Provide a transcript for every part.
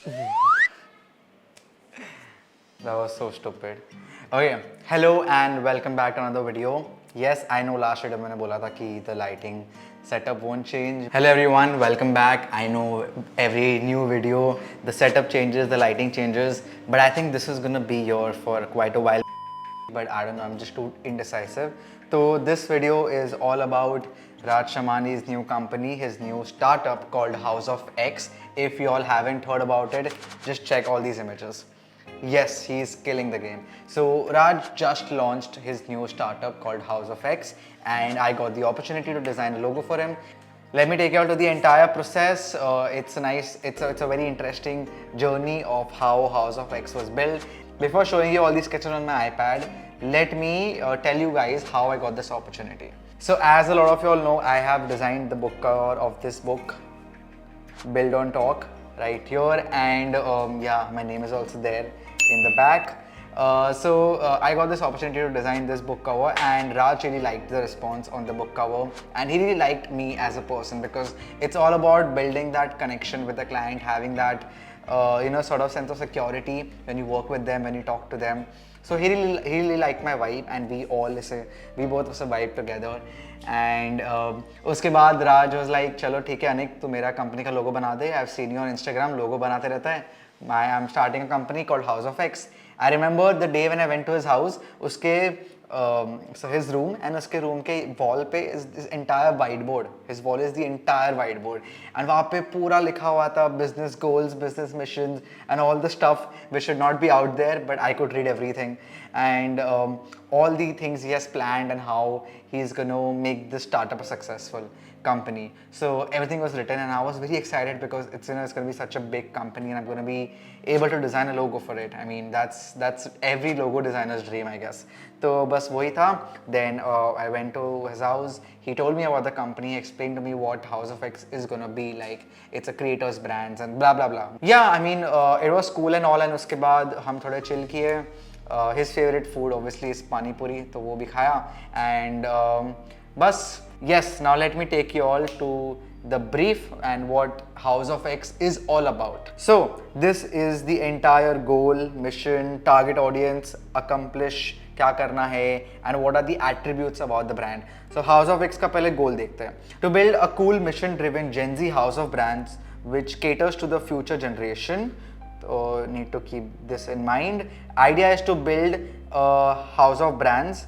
That was so stupid. Okay, hello and welcome back to another video. Yes, I know last video मैंने बोला था कि the lighting setup won't change. Hello everyone, welcome back. I know every new video the setup changes, the lighting changes, but I think this is gonna be here for quite a while. But I don't know, I'm just too indecisive. So this video is all about Raj Shamani's new company, his new startup called House of X. If you all haven't heard about it, just check all these images. Yes, he's killing the game. So Raj just launched his new startup called House of X, and I got the opportunity to design a logo for him. Let me take you out to the entire process. It's a very interesting journey of how House of X was built. Before showing you all these sketches on my iPad, let me tell you guys how I got this opportunity. So as a lot of you all know, I have designed the book cover of this book, Build on Talk, right here, and yeah, my name is also there in the back. I got this opportunity to design this book cover, and Raj really liked the response on the book cover, and he really liked me as a person because it's all about building that connection with the client, having that sort of sense of security when you work with them, when you talk to them. So he really liked my vibe, and we both was a vibe together. And उसके बाद राज was like, चलो ठीक है अनिक, तू मेरा company का लोगो बना दे. I've seen you on Instagram, लोगो बनाते रहता है. I am starting a company called House of X. I remember the day when I went to his house, so his room, and उसके room के wall पे is this entire whiteboard. His wall is the entire whiteboard, and वहाँ पे पूरा लिखा हुआ था business goals, business missions, and all the stuff which should not be out there, but I could read everything, and all the things he has planned and how he's gonna make this startup a successful company. So everything was written, and I was very excited because it's going to be such a big company, and I'm going to be able to design a logo for it. I mean, that's every logo designer's dream, I guess. So bas wahi tha. Then I went to his house. He told me about the company. He explained to me what House of X is going to be like. It's a creators brands and blah blah blah. Yeah, I mean, it was cool and all, and uske baad hum thode chill kiye. His favorite food obviously is pani puri, तो वो भी खाया, and बस. Yes, now let me take you all to the brief and what House of X is all about. So this is the entire goal, mission, target audience, accomplish क्या करना है, and what are the attributes about the brand. So House of X का पहले goal देखते हैं. To build a cool mission-driven Gen Z house of brands which caters to the future generation. So need to keep this in mind. Idea is to build a house of brands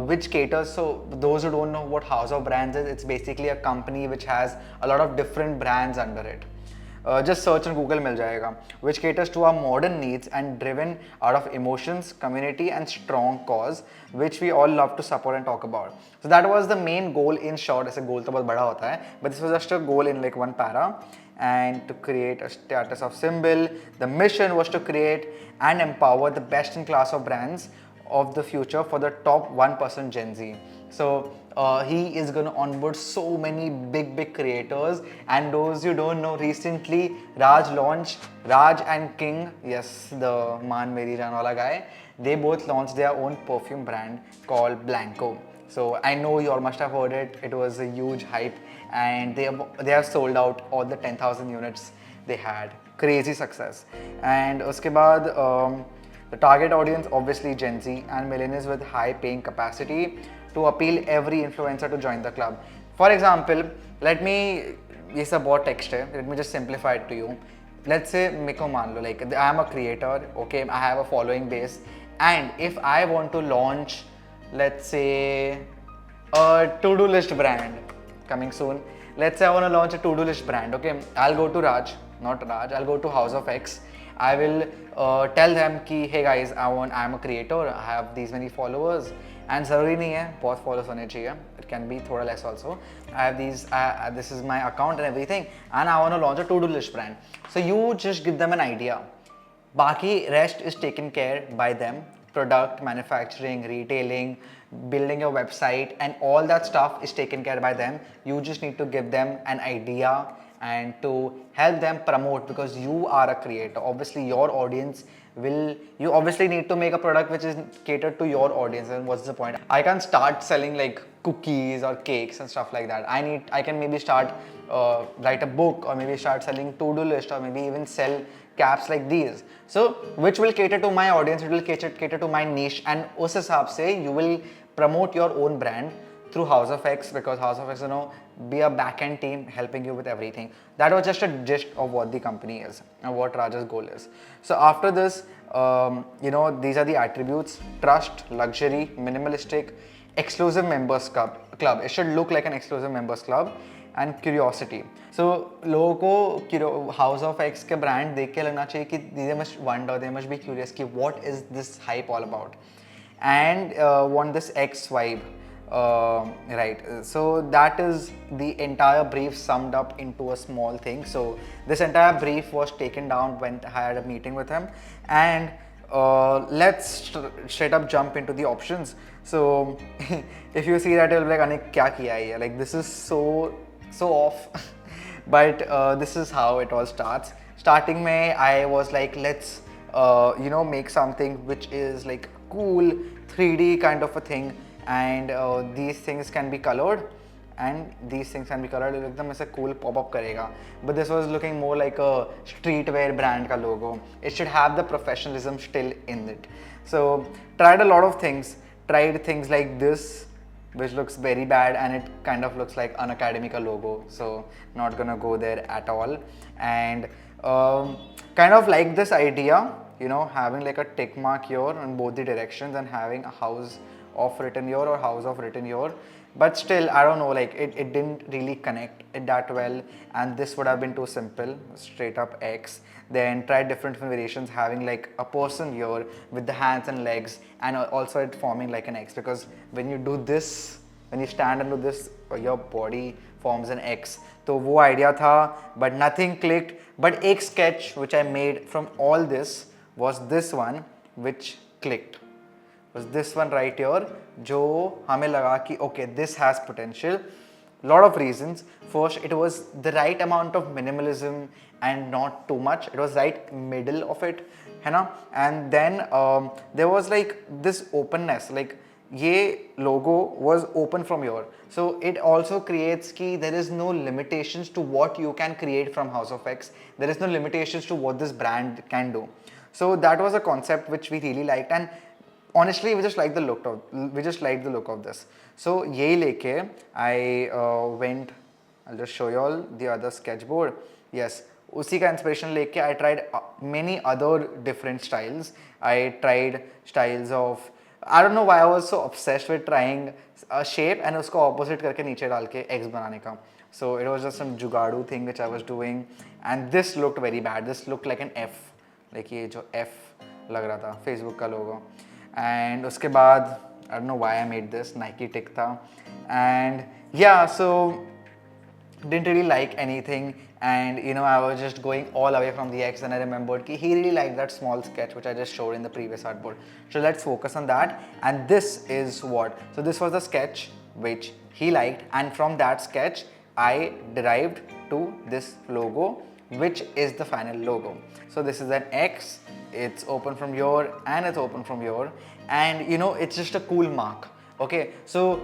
which caters, so those who don't know what House of Brands is, it's basically a company which has a lot of different brands under it. Just search on Google मिल जाएगा. Which caters to our modern needs and driven out of emotions, community and strong cause, which we all love to support and talk about. So that was the main goal in short. ऐसे goal तो बहुत बड़ा होता है, but this was just a goal in like one para. And to create a status of symbol, the mission was to create and empower the best in class of brands of the future for the top 1% Gen Z. So he is going to onboard so many big creators, and those you don't know, recently Raj launched, Raj and King, yes, the Man Meri Jaan wala guy, they both launched their own perfume brand called Blanco. So I know you all must have heard it. It was a huge hype, and they have sold out all the 10,000 units they had. Crazy success. And uske baad the target audience obviously Gen Z and millennials with high paying capacity to appeal every influencer to join the club. For example, let me, ये सब बहुत text है, let me just simplify it to you. Let's say मेरे को मान लो, like I am a creator, okay, I have a following base, and if I want to launch, let's say, a to-do list brand coming soon. Let's say I want to launch a to-do list brand, okay, I'll go to Raj, not Raj, I'll go to House of X. I will tell them कि hey guys, I'm a creator, I have these many followers, and ज़रूरी नहीं है बहुत followers होने चाहिए, it can be थोड़ा less also. I have these, this is my account and everything, and I want to launch a to-do list brand. So you just give them an idea. Baki rest is taken care by them. Product, manufacturing, retailing, building your website, and all that stuff is taken care by them. You just need to give them an idea and to help them promote, because you are a creator. Obviously your audience you obviously need to make a product which is catered to your audience, and what's the point? I can't start selling like cookies or cakes and stuff like that. I can maybe start write a book, or maybe start selling to-do list, or maybe even sell caps like these. So which will cater to my audience, it will cater to my niche, and उस हिसाब से you will promote your own brand through House of X, because House of X, be a back-end team helping you with everything. That was just a gist of what the company is and what Raja's goal is. So after this, these are the attributes: trust, luxury, minimalistic, exclusive members club. It should look like an exclusive members club, and curiosity. So लोगों को House of X के brand देख के लगना चाहिए कि they must wonder, they must be curious कि what is this hype all about, and want this X vibe. Right, so that is the entire brief summed up into a small thing. So this entire brief was taken down when I had a meeting with him, and let's straight up jump into the options. So if you see that, you'll be like, Anik, kya kiya hai? Like, this is so off. But this is how it all starts. Starting May, I was like, let's make something which is like cool 3D kind of a thing, and these things can be colored, and these things can be colored. एकदम ऐसे cool pop up करेगा. But this was looking more like a streetwear brand का logo. It should have the professionalism still in it. So tried a lot of things. Tried things like this, which looks very bad, and it kind of looks like an academic logo. So not gonna go there at all. And kind of like this idea, having like a tick mark here on both the directions and having a house of written here or house of written here. But still, I don't know, like it didn't really connect it that well, and this would have been too simple, straight up X. Then tried different variations, having like a person here with the hands and legs, and also it forming like an X, because when you do this, when you stand and do this, your body forms an X. So वो idea था, but nothing clicked. But एक sketch which I made from all this was this one, which clicked. Was this one right here, जो हमें लगा कि okay, this has potential. Lot of reasons. First, it was the right amount of minimalism and not too much. It was right middle of it, है ना? And then there was like this openness, like ये logo was open from here. So it also creates कि there is no limitations to what you can create from House of X. There is no limitations to what this brand can do. So that was a concept which we really liked, and honestly, we just like the look of this. So यही लेके I went. I'll just show you all the other sketchboard. Yes, उसी का inspiration लेके I tried many other different styles. I tried styles of, I don't know why I was so obsessed with trying a shape and उसको opposite करके नीचे डाल के X बनाने का. So it was just some जुगाड़ू thing which I was doing, and this looked very bad. This looked like an F, like ये जो F लग रहा था Facebook का logo. And उसके बाद I don't know why I made this, Nike tick था, and yeah, so didn't really like anything, and I was just going all away from the X, and I remembered कि he really liked that small sketch which I just showed in the previous artboard. So let's focus on that, and this is what. So this was the sketch which he liked, and from that sketch I derived to this logo, which is the final logo. So this is an X, it's open from here and it's open from here, and it's just a cool mark. Okay, so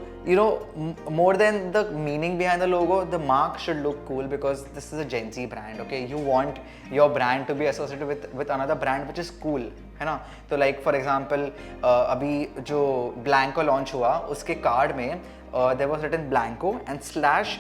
more than the meaning behind the logo, the mark should look cool, because this is a Gen Z brand. Okay, you want your brand to be associated with another brand which is cool, है ना? तो like for example, अभी जो Blanco launch हुआ, उसके card में there was written Blanco and slash,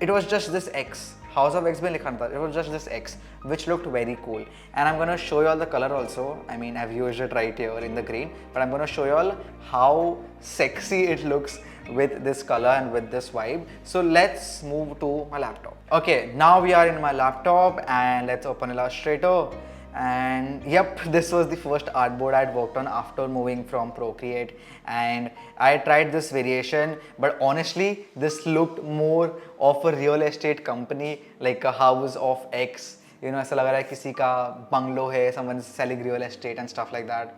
it was just this X. House of X में लिखा था, it was just this X, which looked very cool. And I'm gonna show you all the color also. I mean, I've used it right here in the green, but I'm gonna show you all how sexy it looks with this color and with this vibe. So let's move to my laptop. Okay, now we are in my laptop, and let's open Illustrator. And yep, this was the first artboard I'd worked on after moving from Procreate, and I tried this variation, but honestly this looked more of a real estate company, like a House of X. ऐसा लग रहा है किसी का bungalow है, someone's selling real estate and stuff like that.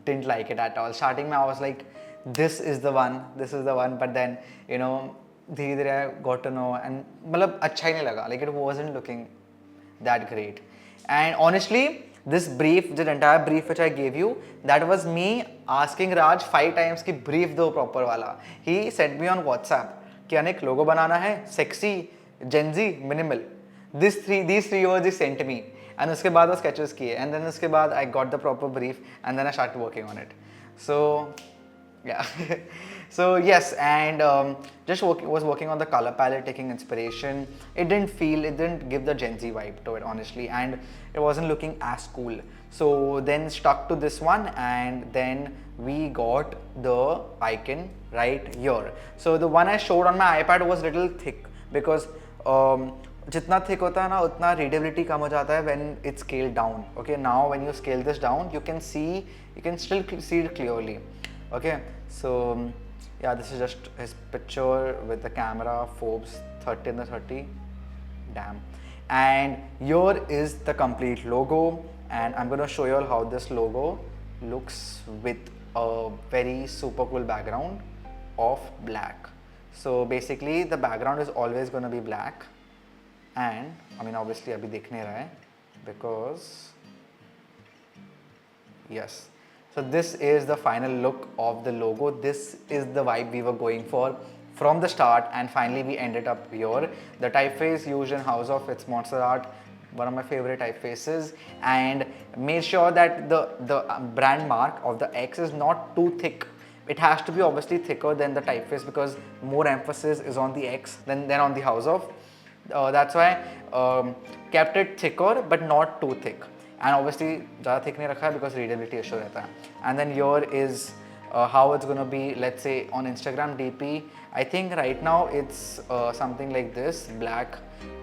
Didn't like it at all. Starting में I was like, this is the one, but then धीरे धीरे I got to know, and मतलब अच्छा ही नहीं लगा, like it wasn't looking that great. And honestly, this brief, the entire brief which I gave you, that was me asking Raj 5 times कि brief दो proper वाला. He sent me on WhatsApp कि Anik logo बनाना है, sexy, Gen Z, minimal. These three words he sent me, and उसके बाद वो sketches किए, and then उसके बाद I got the proper brief, and then I started working on it. So yeah. So yes, and was working on the color palette, taking inspiration. It didn't give the Gen Z vibe to it, honestly, and it wasn't looking as cool. So then stuck to this one, and then we got the icon right here. So the one I showed on my iPad was little thick because जितना thick होता है ना उतना readability कम हो जाता है when it's scaled down. Okay, now when you scale this down, you can still see it clearly. Okay, so yeah, this is just his picture with the camera, Forbes 30 and the 30. Damn. And here is the complete logo, and I'm gonna show you all how this logo looks with a very super cool background of black. So basically the background is always gonna be black, and I mean obviously abhi dekh nahi raha hai because yes. So this is the final look of the logo. This is the vibe we were going for from the start, and finally we ended up here. The typeface used in House of It's Monster Art, one of my favorite typefaces, and made sure that the brand mark of the X is not too thick. It has to be obviously thicker than the typeface because more emphasis is on the X than on the House of. That's why kept it thicker but not too thick. And obviously ज़्यादा thick नहीं रखा है because readability issue रहता है. And then here is how it's gonna be, let's say on Instagram DP. I think right now it's something like this black.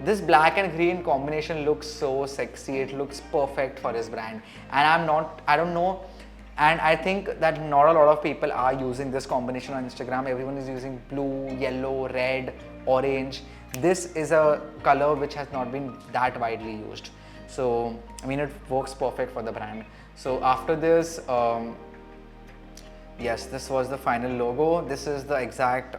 This black and green combination looks so sexy. It looks perfect for his brand. And I don't know. And I think that not a lot of people are using this combination on Instagram. Everyone is using blue, yellow, red, orange. This is a color which has not been that widely used. So, I mean, it works perfect for the brand. So after this, yes, this was the final logo. This is the exact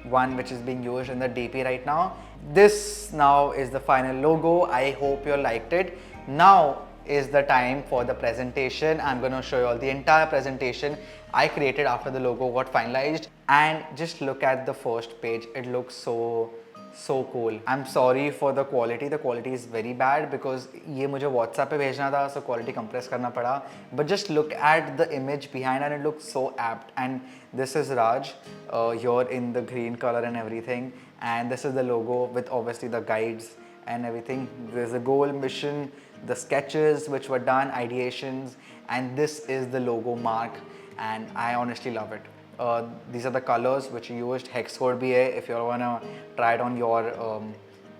one which is being used in the DP right now. This now is the final logo. I hope you liked it. Now is the time for the presentation. I'm going to show you all the entire presentation I created after the logo got finalized. And just look at the first page. It looks so cool. I'm sorry for the quality. The quality is very bad because ये मुझे WhatsApp पे भेजना था, so quality compress करना पड़ा. But just look at the image behind and it looks so apt. And this is Raj here in the green color and everything. And this is the logo with obviously the guides and everything. There's a goal, mission, the sketches which were done, ideations, and this is the logo mark. And I honestly love it. These are the colors which you used. Hex code bhi hai. If you all wanna try it on your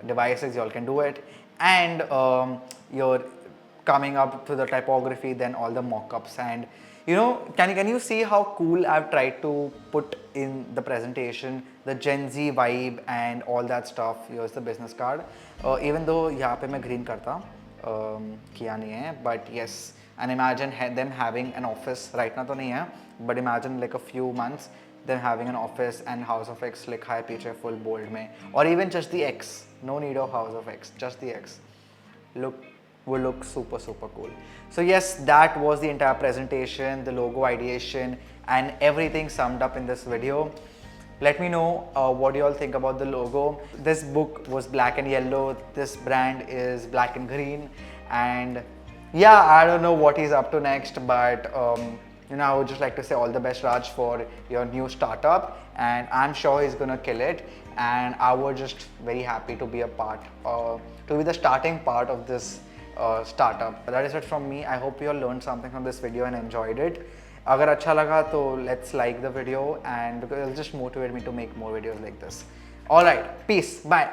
devices, you all can do it. And you're coming up to the typography, then all the mock-ups. And you know, can you see how cool I've tried to put in the presentation, the Gen Z vibe and all that stuff. Here's the business card. Even though यहाँ पे मैं green करता, किया नहीं है, but yes. And imagine them having an office. Right now तो नहीं है, but imagine like a few months them having an office and House of X लिखा है पीछे full bold में, or even just the X. No need of House of X, just the X. Will look super cool. So yes, that was the entire presentation, the logo ideation, and everything summed up in this video. Let me know what you all think about the logo. This book was black and yellow. This brand is black and green. And yeah, I don't know what he's up to next, but you know, I would just like to say all the best, Raj, for your new startup, and I'm sure he's gonna kill it. And I was just very happy to be a part, to be the starting part of this startup. That is it from me. I hope you all learned something from this video and enjoyed it. Agar अच्छा लगा तो let's like the video, and because it'll just motivate me to make more videos like this. All right, peace, bye.